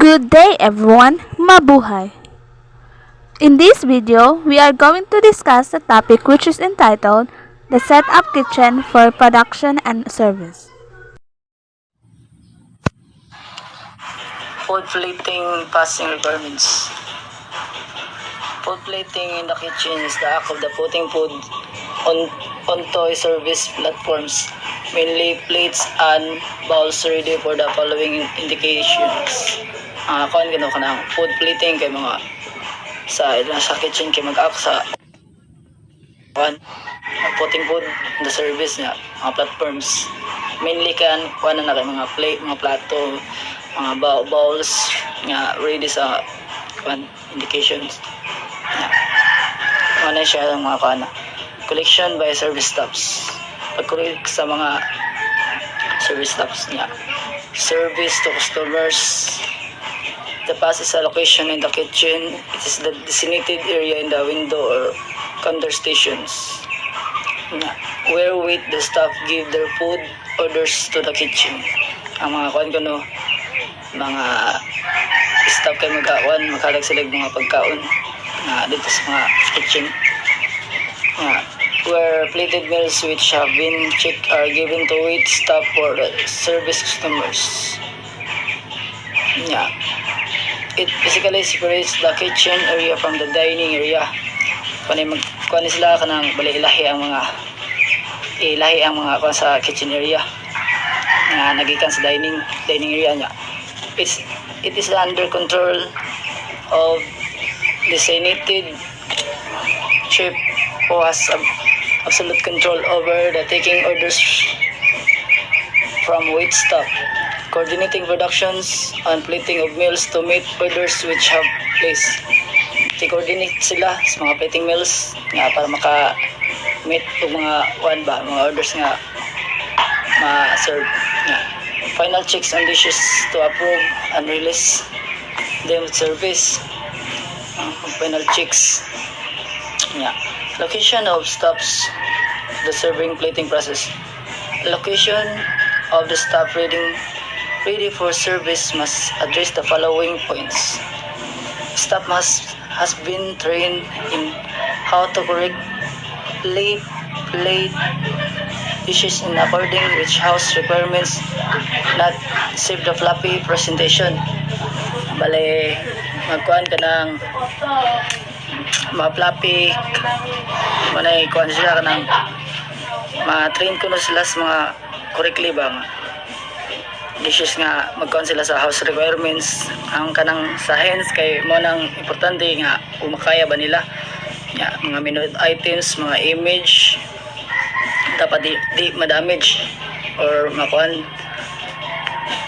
Good day everyone, mabuhay! In this video, we are going to discuss a topic which is entitled The Setup Kitchen for Production and Service. Food plating passing requirements. Food plating in the kitchen is the act of the putting food onto service platforms, mainly plates and bowls ready for the following indications. Kuan gano kanang food plating kay mga sa kitchen kay mag-act sa putting food in the service nga mga platforms, mainly kan kuan na kay mga plate, mga plato, mga bowls nga ready sa kuan indications. Ano siya ang mga kuan collection by service staffs. Pag-collect sa mga service staffs niya. Service to customers. The pass is a location in the kitchen. It is the designated area in the window or counter stations. Where with the staff give their food orders to the kitchen. Ang mga kuan kuno mga staff kay maghalag sila mga pagkaon dito sa mga kitchen. Where plated meals which have been checked are given to wait staff for the service customers. It basically separates the kitchen area from the dining area. Kuan sila kanang ilahi ang mga kuan sa kitchen area nga nagikan sa dining area niya. It is under control of designated chef who has absolute control over the taking orders from wait staff, coordinating productions and plating of meals to meet orders which have placed. I-coordinate sila sa mga plating meals nga para maka-meet og mga mga orders nga ma-serve. Final checks on dishes to approve and release them with service. Final checks. Location of stops the serving plating process. Location of the staff ready for service must address the following points. Staff has been trained in how to correctly plate dishes in according with house requirements, not save the floppy presentation. Bale, magkuhan ka ng mga floppy, manay kuhan sila ka ng ma-train ko na sila sa mga correctly ba dishes nga magkuhan sila sa house requirements. Ang kanang sa hands kay mo nang importante nga umakaya ba nila mga menu items, mga image dapat di ma-damage or makuhan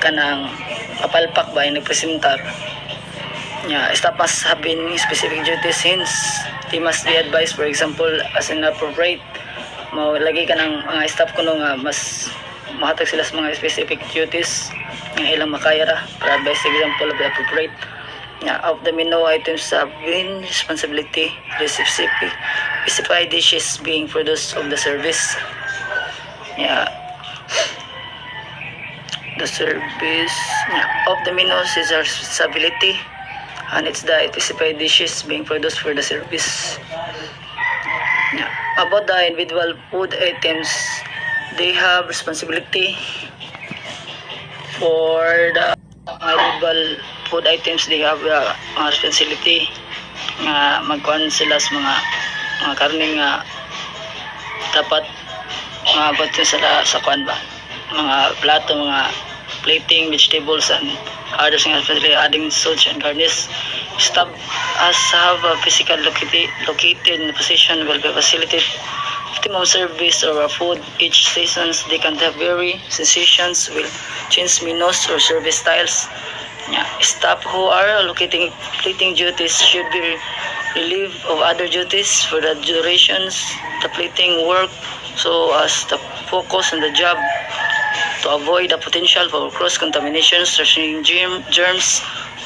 kanang mapalpak ba yung nagpresentar. Staff must have been specific duties since they must be advised, for example, as an appropriate. Lagi ka ng mga staff kuno nga mas mahatag sila sa mga specific duties nga ilang makaya ra para advise example of the appropriate. Of the menu items have been responsibility specify dishes being produced of the service. The service of the menus is our responsibility and it's the specified dishes being produced for the service. About the individual food items, they have responsibility for the individual food items. They have responsibility nga magkuhan sila sa mga karne nga dapat maabot sila sa kuan ba mga plato, mga plating, vegetables and others nga especially adding sauce and garnish. Staff as have a physical located in the position will be facilitated optimum service or food each seasons. They can have vary sensations will change menus or service styles. Staff who are allocating plating duties should be relieved of other duties for the durations the plating work so as to focus on the job to avoid the potential for cross-contamination, transmitting germs,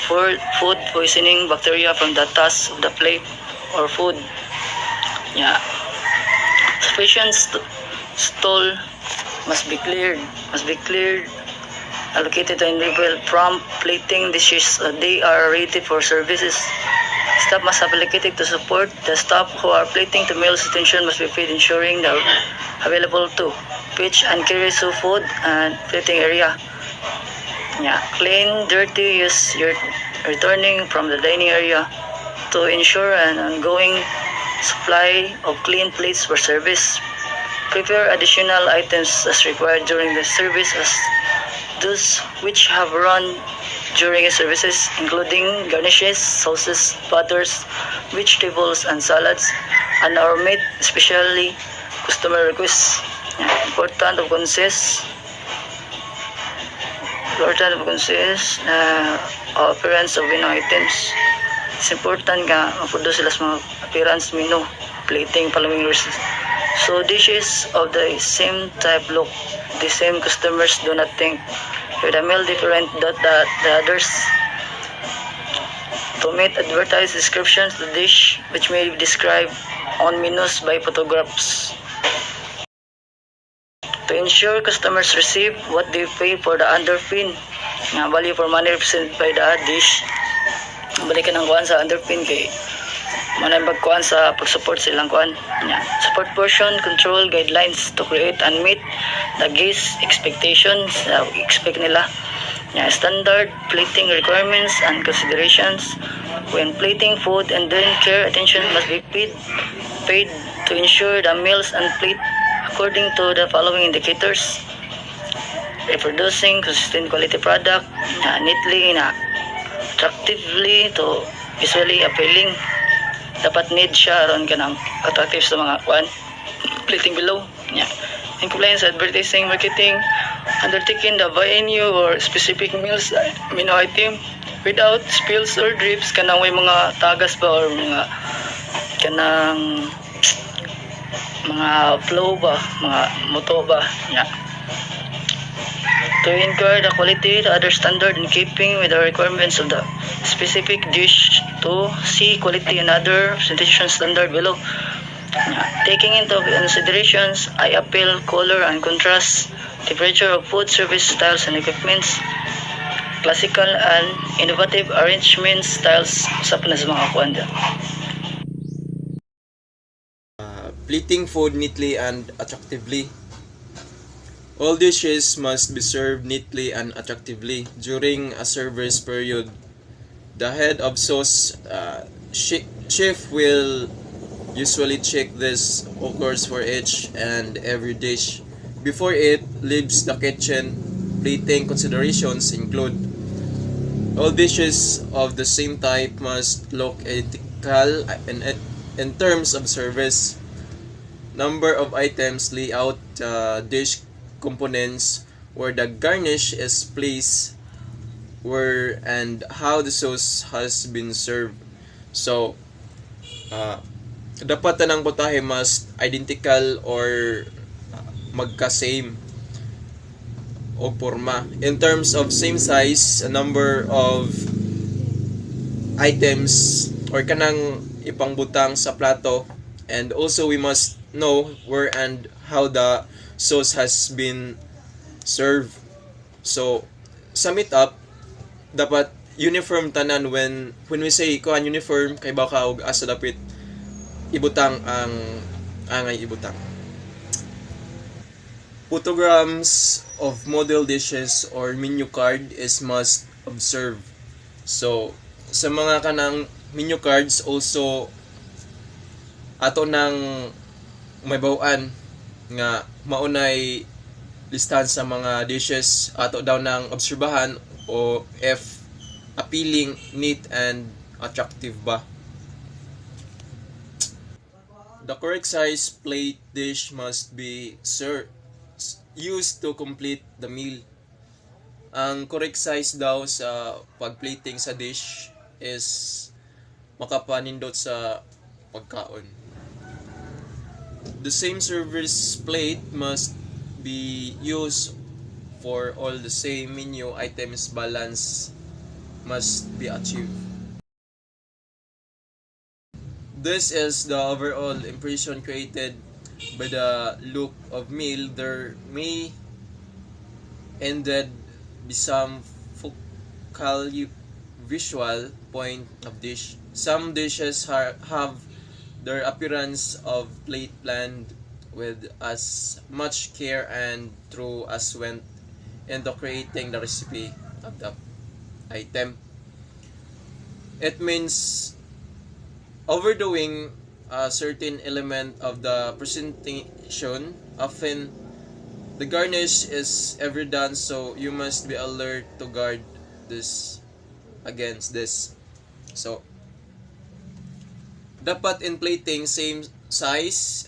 food poisoning, bacteria from the task of the plate or food. Sufficient stall must be cleared allocated to individual prompt plating dishes. They are ready for services. Staff must have allocated to support the staff who are plating to meals. Attention must be paid ensuring they are available to pitch and carry so food and plating area. Yeah, clean, dirty, use your returning from the dining area to ensure an ongoing supply of clean plates for service. Prepare additional items as required during the service as those which have run during the services, including garnishes, sauces, butters, vegetables, and salads, and our meat, especially customer requests. Important of consist appearance of menu items. It's important nga maproduce sila sa mga appearance menu, plating, following rules. So dishes of the same type look the same. Customers do not think with a meal different than the others. To meet advertised descriptions, the dish which may be described on menus by photographs. To ensure customers receive what they pay for the underpin, nga value for money represented by the dish. Balikan ang kuhan sa underpin kay manay magkuhan sa pag-support sa ilang kuhan. Support portion control guidelines to create and meet the guest expectations na expect nila. Standard plating requirements and considerations when plating food and drink. Care attention must be paid to ensure the meals and plate according to the following indicators: reproducing consistent quality product, neatly na attractively to visually appealing. Dapat need siya aron ka ng attractive sa mga plating below. In compliance with advertising, marketing, undertaking the venue or specific meals menu item without spills or drips. Kanang may mga tagas ba or mga kanang mga flow ba, mga moto ba. To ensure the quality, the other standard in keeping with the requirements of the specific dish. To see quality and other presentation standard below. Taking into considerations eye appeal, color and contrast, temperature of food service styles and equipments, classical and innovative arrangement styles sa mga kuwanda. Plating food neatly and attractively. All dishes must be served neatly and attractively during a service period. The head of sauce chef will usually check this occurs for each and every dish before it leaves the kitchen. Plating considerations include all dishes of the same type must look identical in terms of service, number of items, layout, dish components, where the garnish is placed, where and how the sauce has been served. So, dapat tanang putahe must identical or magka-same o forma. In terms of same size, a number of items or kanang ipangbutang sa plato, and also we must know where and how the sauce has been served. So, sum it up, dapat uniform tanan when we say kuan uniform kay baka og asa dapit ibutang ang angay ibutang. Photograms of model dishes or menu card is must observe. So, sa mga kanang menu cards also ato nang may bawaan nga maunay listahan sa mga dishes ato daw nang obserbahan o if appealing, neat and attractive ba. The correct size plate dish must be used to complete the meal. Ang correct size daw sa pagplating sa dish is makapanindot sa pagkaon. The same service plate must be used for all the same menu items. Balance must be achieved. This is the overall impression created by the look of meal. There may ended be some focal visual point of dish. Some dishes have their appearance of plate planned with as much care and through as went into creating the recipe of the item. It means overdoing a certain element of the presentation. Often the garnish is ever done, so you must be alert to guard this against this. So dapat in plating same size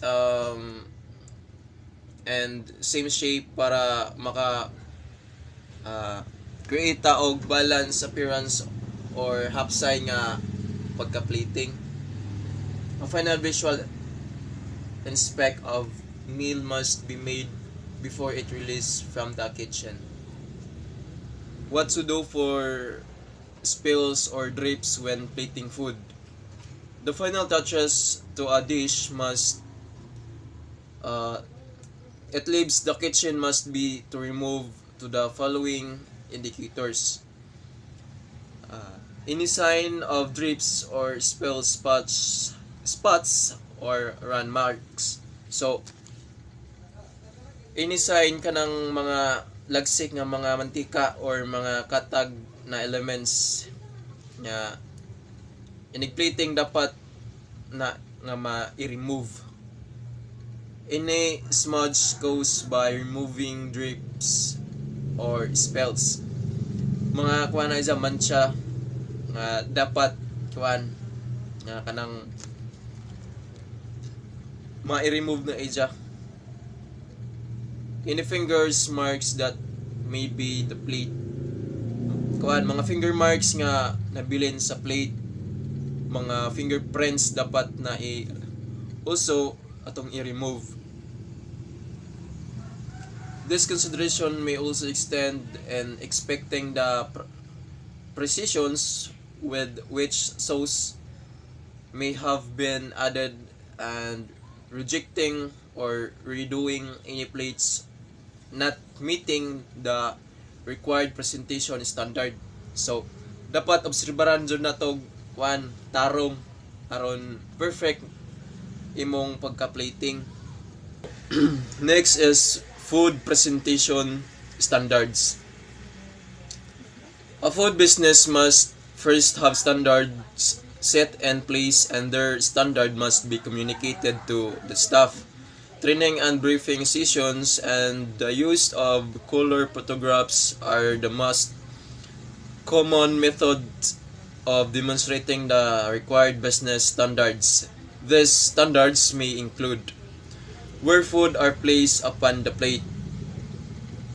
and same shape para maka create og balance appearance or hapsay nga pagka-plating. A final visual inspect of meal must be made before it released from the kitchen. What to do for spills or drips when plating food? The final touches to a dish must it leaves the kitchen must be to remove to the following indicators. Any sign of drips or spill spots or run marks. So any sign kanang mga lagsik nga mga mantika or mga katag na elements nga inigplating dapat na nga ma-remove. Any smudge goes by removing drips or spells. Mga kuan na isa mancha nga dapat kuan nga kanang ma-remove na ija. Any fingers marks that may be the plate. Kuan mga finger marks nga nabilin sa plate. Mga fingerprints dapat na also atong i-remove. This consideration may also extend in expecting the precisions with which sauce may have been added and rejecting or redoing any plates not meeting the required presentation standard. So dapat obserbaran jud nato kuan tarong aron perfect imong pagka-plating. Next is food presentation standards. A food business must first have standards set in place, and their standard must be communicated to the staff. Training and briefing sessions and the use of color photographs are the most common methods of demonstrating the required business standards. These standards may include where food are placed upon the plate.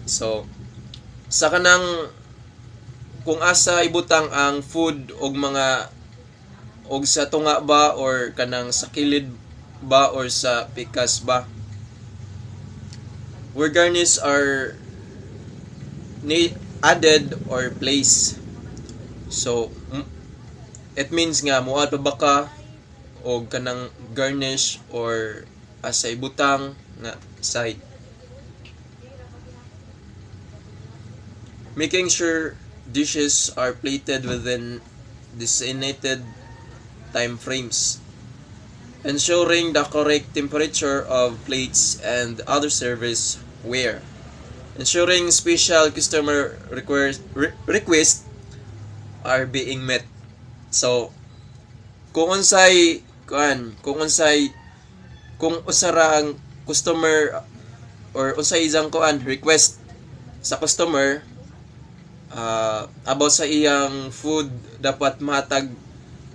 So, sa kanang kung asa ibutang ang food og mga og sa tunga ba or kanang sa kilid ba or sa pikas ba. Where garnish are added or placed. So, it means nga muad pa baka og kanang garnish or asa ibutang nga side. Making sure dishes are plated within designated time frames. Ensuring the correct temperature of plates and other serviceware. Ensuring special customer requests are being met. So, kung usara ang customer or unsay isang request sa customer about sa iyang food, dapat matag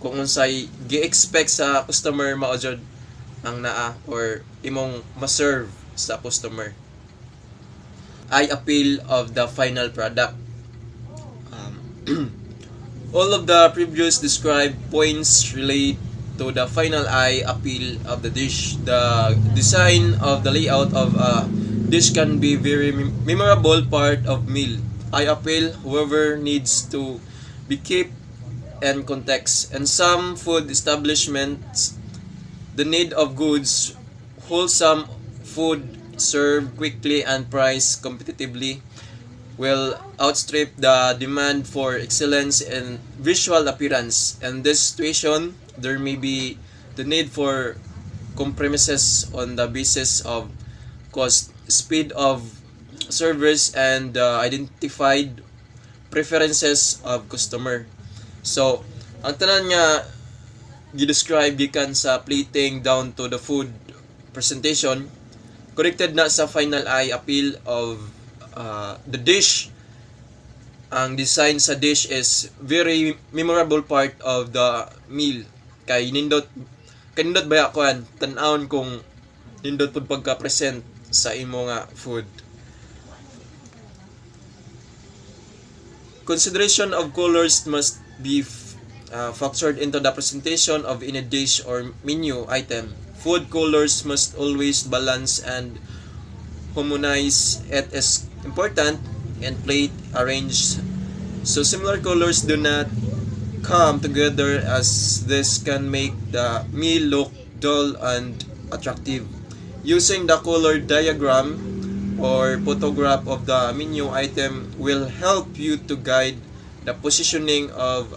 kung unsay gi-expect sa customer mao jud ang naa or imong ma-serve sa customer. Eye appeal of the final product. All of the previous described points relate to the final eye appeal of the dish. The design of the layout of a dish can be very memorable part of meal. Eye appeal, however, needs to be kept in context. In some food establishments, the need of goods, wholesome food served quickly and priced competitively will outstrip the demand for excellence in visual appearance. In this situation, there may be the need for compromises on the basis of cost, speed of service, and identified preferences of customer. So, ang tanan nga gi-describe gikan sa plating down to the food presentation, connected na sa final eye appeal of the dish. Ang design sa dish is very memorable part of the meal. Kay nindot ba kuan tan-awon kung nindot pud pagka-present sa imo nga food. Consideration of colors must be factored into the presentation of any dish or menu item. Food colors must always balance and harmonize. It is important in plate arranged so similar colors do not come together, as this can make the meal look dull and attractive. Using the color diagram or photograph of the menu item will help you to guide the positioning of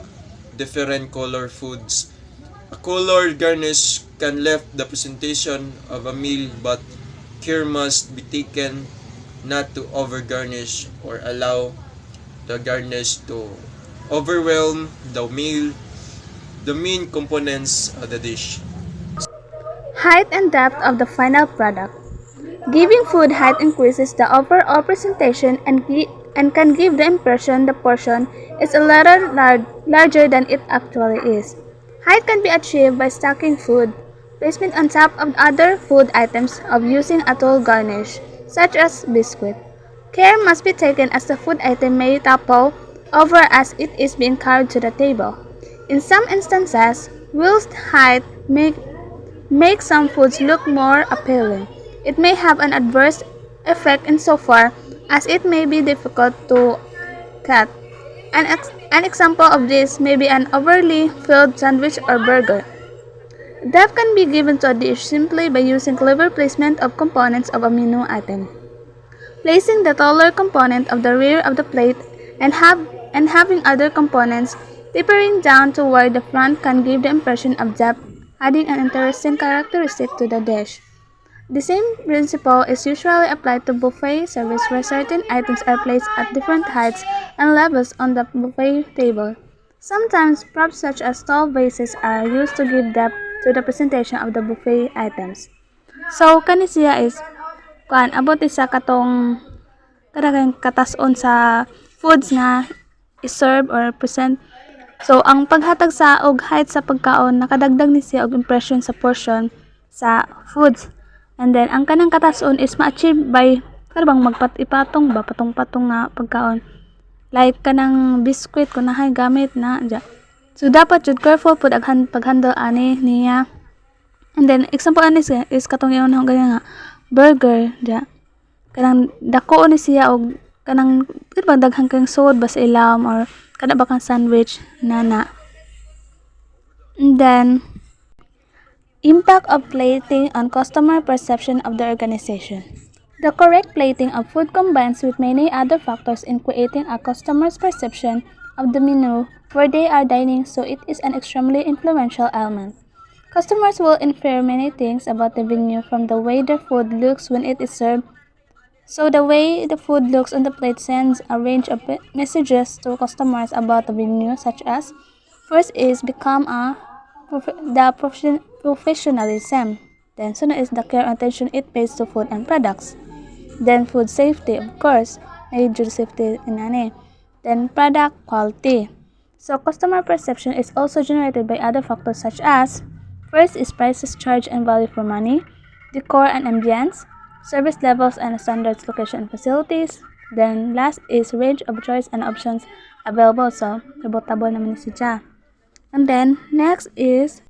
different color foods. A color garnish can lift the presentation of a meal, but care must be taken not to over garnish or allow the garnish to overwhelm the meal, the main components of the dish. Height and depth of the final product. Giving food height increases the overall presentation and can give the impression the portion is a little larger than it actually is. Height can be achieved by stacking food, placement on top of other food items, of using a tall garnish, such as biscuit. Care must be taken as the food item may topple over as it is being carried to the table. In some instances, whilst height make some foods look more appealing, it may have an adverse effect insofar as it may be difficult to cut. An example of this may be an overly filled sandwich or burger. Depth can be given to a dish simply by using clever placement of components of a menu item. Placing the taller component of the rear of the plate and having other components tapering down toward the front can give the impression of depth, adding an interesting characteristic to the dish. The same principle is usually applied to buffet service, where certain items are placed at different heights and levels on the buffet table. Sometimes props such as tall vases are used to give depth to the presentation of the buffet items. So kani siya is abot isa katong kadaghan katason sa foods nga i-serve or present. So ang paghatag sa og height sa pagkaon nakadagdag ni siya og impression sa portion sa foods. And then ang kanang katason is ma-achieve by karabang magpatong ba patong-patong nga pagkaon. Like kanang biscuit kun nahay gamit na dya. So dapat jud careful pud ang paghandle ani niya. And then example ani siya is katong iyon nga burger dya. Kanang dako ni siya og kanang daghang kang sod ba sa ilam or kada ba kang sandwich nana. And then impact of plating on customer perception of the organization. The correct plating of food combines with many other factors in creating a customer's perception of the menu where they are dining, so it is an extremely influential element. Customers will infer many things about the venue from the way their food looks when it is served. So the way the food looks on the plate sends a range of messages to customers about the venue, such as first is become the professionalism. Then sunod is the care and attention it pays to food and products. Then food safety, of course, major safety in ani. Then product quality. So customer perception is also generated by other factors such as first is prices charged and value for money, decor and ambience, service levels and standards, location and facilities. Then last is range of choice and options available. So kabotable naman ni siya. And then next is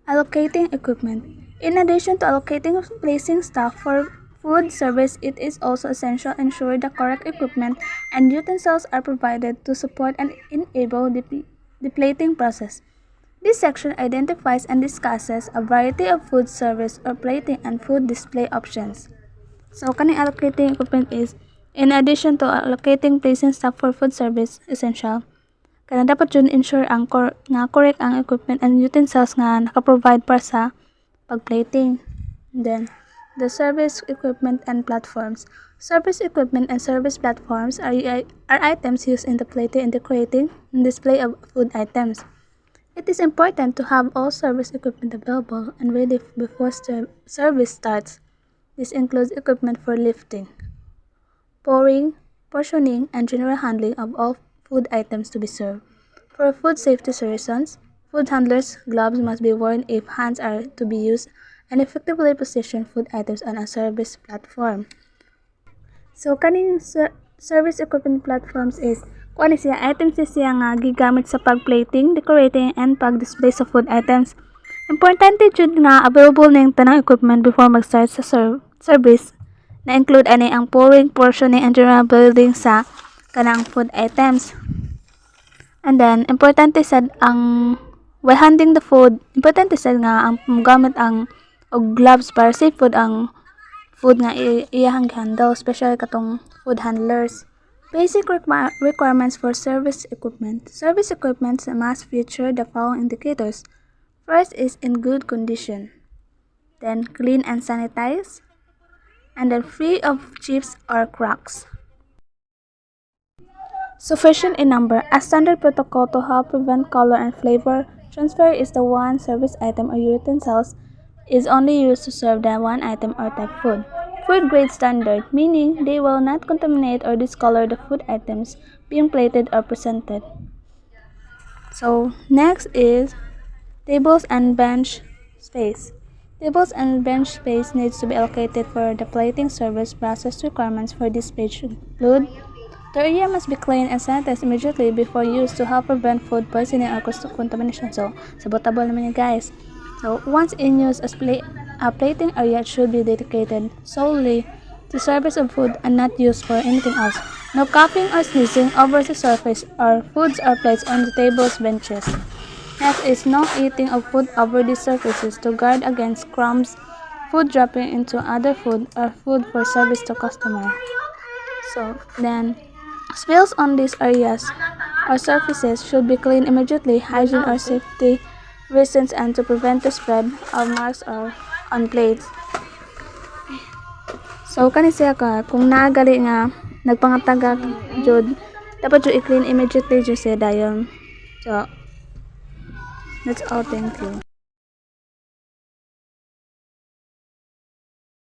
allocating equipment. In addition to allocating or placing staff for food service, it is also essential to ensure the correct equipment and utensils are provided to support and enable the plating process. This section identifies and discusses a variety of food service or plating and food display options. So kaning allocating equipment is In addition to allocating placing staff for food service essential, kaya dapat yun ensure nga correct ang equipment and utensils nga naka-provide para sa pag-plating. Then, the service equipment and platforms. Service equipment and service platforms are items used in the plating and decorating and display of food items. It is important to have all service equipment available and ready before service starts. This includes equipment for lifting, pouring, portioning, and general handling of all food items to be served. For food safety reasons, food handlers' gloves must be worn if hands are to be used and effectively position food items on a service platform. So, kaning service equipment platforms is kung ano siya, items siya nga gigamit sa pag-plating, decorating, and pag-display sa food items. Importante jud nga available ning tanang equipment before mag-start sa service na include ani ang pouring, portioning, and general building sa kanang food items. And then, importante sad ang while handling the food, importante sad nga ang gamit ang og gloves para safe food ang food nga iyahang handle, especially katong food handlers. Basic requirements for service equipment. Service equipment must feature the following indicators. First is in good condition, then clean and sanitized, and then free of chips or cracks. Sufficient in number. A standard protocol to help prevent color and flavor transfer is the one service item or utensils is only used to serve that one item or type food. Food grade standard, meaning they will not contaminate or discolor the food items being plated or presented. So next is tables and bench space. Tables and bench space needs to be allocated for the plating service process. Requirements for this page include the area must be cleaned and sanitized immediately before use to help prevent food poisoning or contamination. So, sabotable naman yun guys. So, once in use, a plating area should be dedicated solely to service of food and not used for anything else. No coughing or sneezing over the surface or foods or plates on the tables, benches. Next is no eating of food over these surfaces to guard against crumbs, food dropping into other food, or food for service to customer. So, then, spills on these areas or surfaces should be cleaned immediately, hygiene or safety reasons, and to prevent the spread of marks or on plates. So, kani siya ka, kung nagali nga, nagpangatagak, jud, dapat jud i-clean immediately jud siya dayon. So, that's all. Thank you.